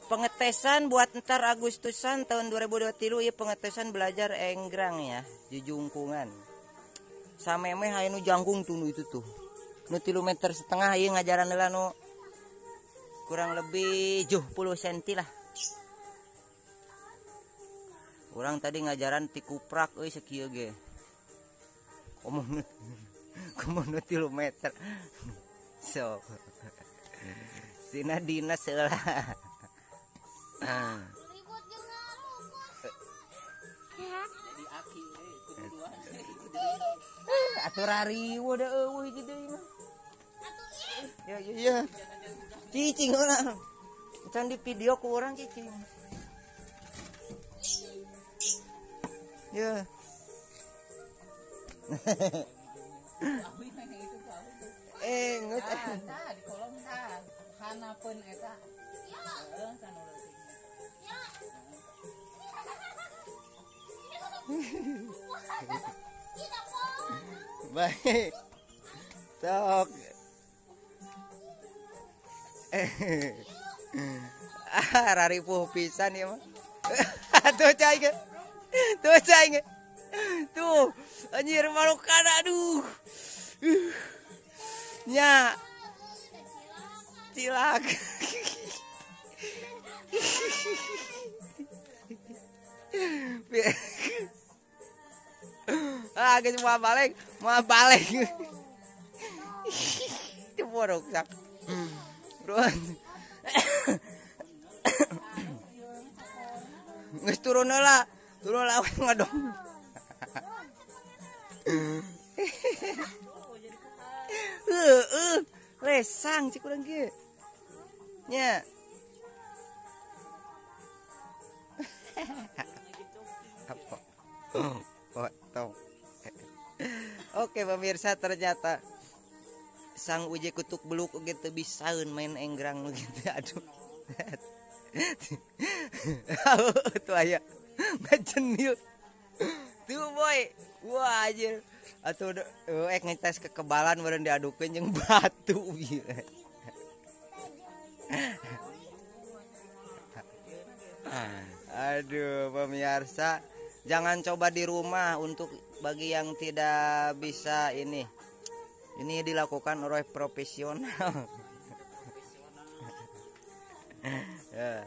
pengetesan buat ntar Agustusan tahun 2023 ya, pengetesan belajar enggrang ya di Jungkungan. Sameme hayu nu jangkung tuh itu tuh. Nu 3,5 meter ieu ngajaran heula nu kurang lebih 70 cm lah. Urang tadi ngajaran ti kuprak euy sakieu ge. Komo 3 meter. So. Sina dinas heula. Jadi aki kudu dua. Atur ariwo da eueuh kitu mah. Ya. Cicing orang. Can di video ku orang cicing. Ya. Ngut. Tah di kolom tah. Hanapeun eta. Heeh sanu Baik. Sok. Raripuh pisan ya mah. Tuh cai ge. Tuh anjir malukan aduh. Nya. Cilak. Geus mau balik. Itu borok sak. Geus turun heula ngadong. Lesang cik urang ge. Nya. Potong. Oke pemirsa, ternyata sang Uji kutuk beluk gitu bisaeun main enggrang gitu. Aduh. Tuh aya ngacenil. Tuh boy. Wah anjir. Atuh ngetes kekebalan meureun diadukeun jeung batu ieu. Aduh pemirsa, jangan coba di rumah untuk bagi yang tidak bisa ini dilakukan oleh profesional. Ya.